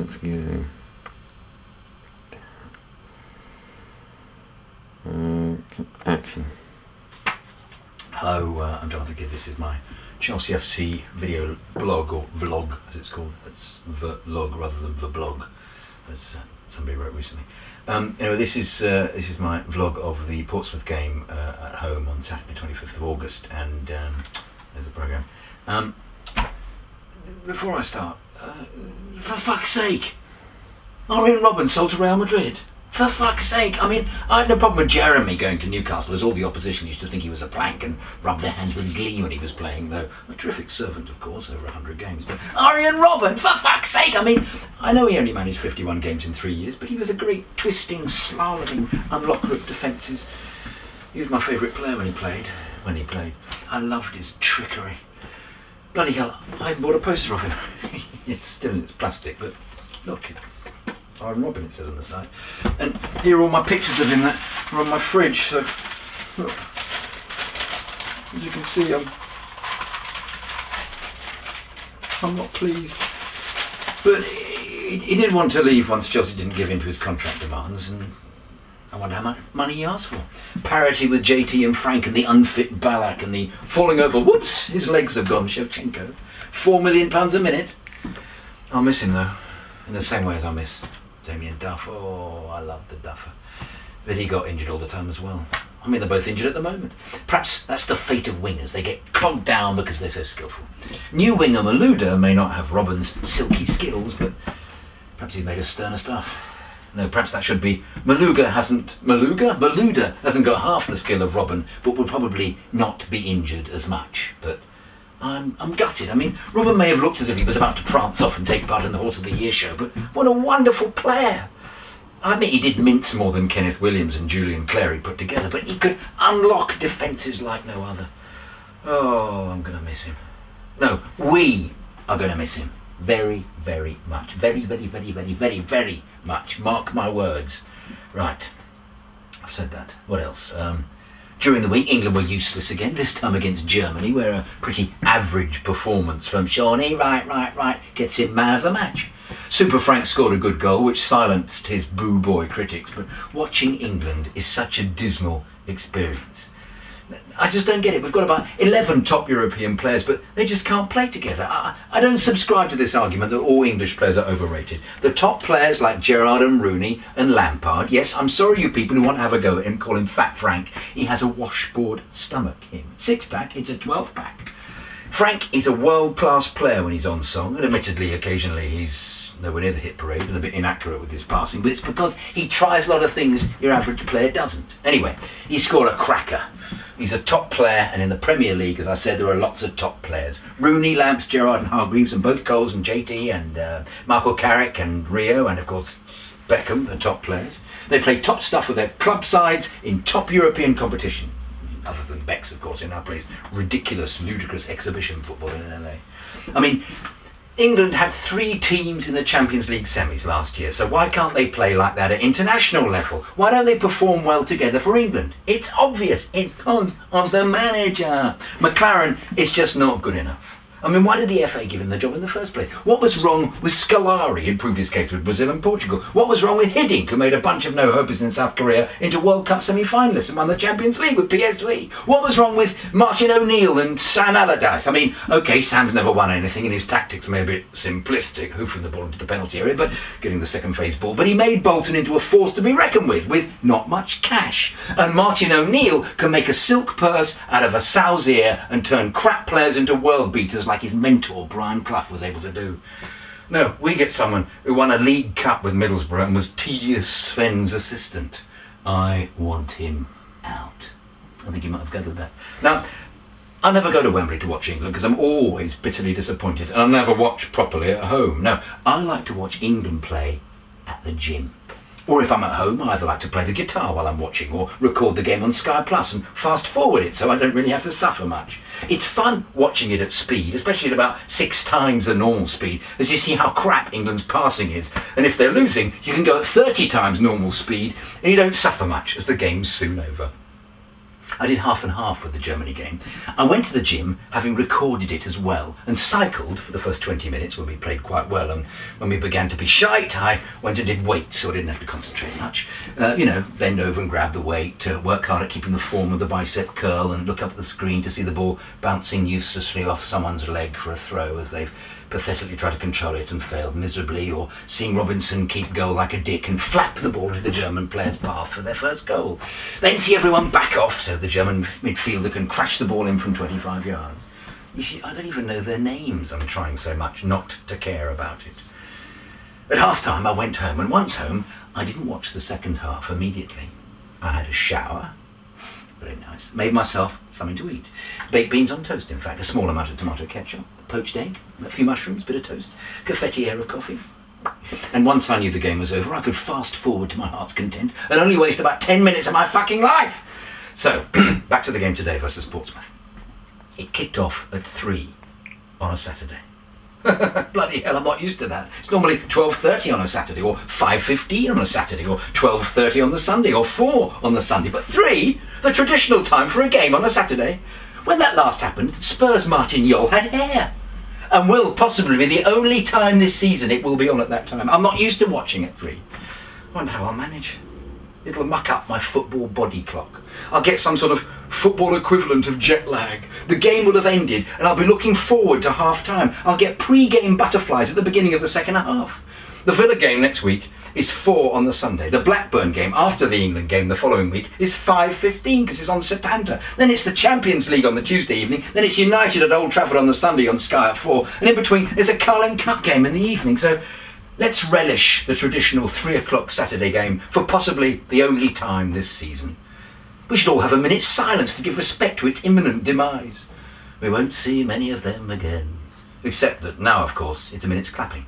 let's go. Action. Hello, I'm Jonathan Kydd. This is my Chelsea FC video blog, or vlog as it's called. It's vlog rather than the blog, as somebody wrote recently. Anyway, this is my vlog of the Portsmouth game at home on Saturday, 25th of August, and there's the programme. Before I start, for fuck's sake, Robben sold to Real Madrid. For fuck's sake, I mean, I had no problem with Jeremy going to Newcastle, as all the opposition used to think he was a plank and rub their hands with glee when he was playing, though a terrific servant, of course, over 100 games. But Robben, for fuck's sake, I mean, I know he only managed 51 games in 3 years, but he was a great twisting, slaloming unlocker of defences. He was my favourite player when he played. I loved his trickery. Bloody hell, I bought a poster of him. It's still in its plastic, but look, it's Robben, it says on the side. And here are all my pictures of him that are on my fridge, so look. As you can see, I'm not pleased. But he did want to leave once Chelsea didn't give in to his contract demands, and I wonder how much money he asked for. Parity with JT and Frank and the unfit Ballack and the falling over, whoops, his legs have gone, Shevchenko. £4 million a minute. I'll miss him though, in the same way as I miss Damien Duff. Oh, I love the Duffer. But he got injured all the time as well. I mean, they're both injured at the moment. Perhaps that's the fate of wingers. They get clogged down because they're so skillful. New winger Malouda may not have Robben's silky skills, but perhaps he's made of sterner stuff. No, perhaps that should be Malouda hasn't got half the skill of Robben, but will probably not be injured as much. But I'm gutted. I mean, Robben may have looked as if he was about to prance off and take part in the Horse of the Year show, but what a wonderful player. I admit he did mince more than Kenneth Williams and Julian Clary put together, but he could unlock defences like no other. Oh, I'm going to miss him. No, we are going to miss him. Very, very much. Very, very, very, very, very, very much. Mark my words. Right. I've said that. What else? During the week, England were useless again, this time against Germany, where a pretty average performance from Shawnee, right, gets him man of the match. Super Frank scored a good goal, which silenced his boo boy critics, but watching England is such a dismal experience. I just don't get it. We've got about 11 top European players, but they just can't play together. I don't subscribe to this argument that all English players are overrated. The top players like Gerrard and Rooney and Lampard, yes, I'm sorry you people who want to have a go at him, call him Fat Frank. He has a washboard stomach, him. Six-pack, it's a 12-pack. Frank is a world-class player when he's on song, and admittedly, occasionally he's nowhere near the hit parade and a bit inaccurate with his passing, but it's because he tries a lot of things your average player doesn't. Anyway, he scored a cracker. He's a top player, and in the Premier League, as I said, there are lots of top players. Rooney, Lamps, Gerrard and Hargreaves, and both Coles and JT, and Michael Carrick and Rio, and of course Beckham are top players. They play top stuff with their club sides in top European competition. Other than Beck's, of course, who now plays ridiculous, ludicrous exhibition football in LA. I mean, England had 3 teams in the Champions League semis last year, so why can't they play like that at international level? Why don't they perform well together for England? It's obvious. It's on the manager. McLaren is just not good enough. I mean, why did the FA give him the job in the first place? What was wrong with Scolari, who proved his case with Brazil and Portugal? What was wrong with Hiddink, who made a bunch of no-hopers in South Korea into World Cup semi-finalists and won the Champions League with PSV? What was wrong with Martin O'Neill and Sam Allardyce? I mean, OK, Sam's never won anything and his tactics may be a bit simplistic, hoofing the ball into the penalty area, but getting the second phase ball. But he made Bolton into a force to be reckoned with not much cash. And Martin O'Neill can make a silk purse out of a sow's ear and turn crap players into world beaters like his mentor Brian Clough was able to do. No, we get someone who won a League Cup with Middlesbrough and was tedious Sven's assistant. I want him out. I think you might have gathered that. Now, I never go to Wembley to watch England because I'm always bitterly disappointed, and I never watch properly at home. No, I like to watch England play at the gym. Or if I'm at home, I either like to play the guitar while I'm watching, or record the game on Sky Plus and fast forward it so I don't really have to suffer much. It's fun watching it at speed, especially at about 6 times the normal speed, as you see how crap England's passing is. And if they're losing, you can go at 30 times normal speed and you don't suffer much as the game's soon over. I did half and half with the Germany game. I went to the gym, having recorded it as well, and cycled for the first 20 minutes when we played quite well, and when we began to be shite, I went and did weights, so I didn't have to concentrate much. Bend over and grab the weight, work hard at keeping the form of the bicep curl, and look up at the screen to see the ball bouncing uselessly off someone's leg for a throw as they've pathetically tried to control it and failed miserably, or seeing Robinson keep goal like a dick and flap the ball into the German player's path for their first goal. Then see everyone back off so the German midfielder can crash the ball in from 25 yards. You see, I don't even know their names. I'm trying so much not to care about it. At half-time I went home, and once home I didn't watch the second half immediately. I had a shower, very nice, made myself something to eat. Baked beans on toast, in fact, a small amount of tomato ketchup, poached egg, a few mushrooms, bit of toast, cafetiere of coffee. And once I knew the game was over, I could fast forward to my heart's content and only waste about 10 minutes of my fucking life. So, back to the game today versus Portsmouth. It kicked off at 3 on a Saturday. Bloody hell, I'm not used to that. It's normally 12:30 on a Saturday, or 5:15 on a Saturday, or 12:30 on the Sunday, or 4 on the Sunday. But 3, the traditional time for a game on a Saturday. When that last happened, Spurs Martin Yol had hair, and will possibly be the only time this season it will be on at that time. I'm not used to watching at 3. I wonder how I'll manage. It'll muck up my football body clock. I'll get some sort of football equivalent of jet lag. The game will have ended and I'll be looking forward to half-time. I'll get pre-game butterflies at the beginning of the second half. The Villa game next week is 4 on the Sunday. The Blackburn game after the England game the following week is 5:15 because it's on Setanta. Then it's the Champions League on the Tuesday evening. Then it's United at Old Trafford on the Sunday on Sky at 4. And in between there's a Carling Cup game in the evening. So let's relish the traditional 3 o'clock Saturday game for possibly the only time this season. We should all have a minute's silence to give respect to its imminent demise. We won't see many of them again. Except that now, of course, it's a minute's clapping.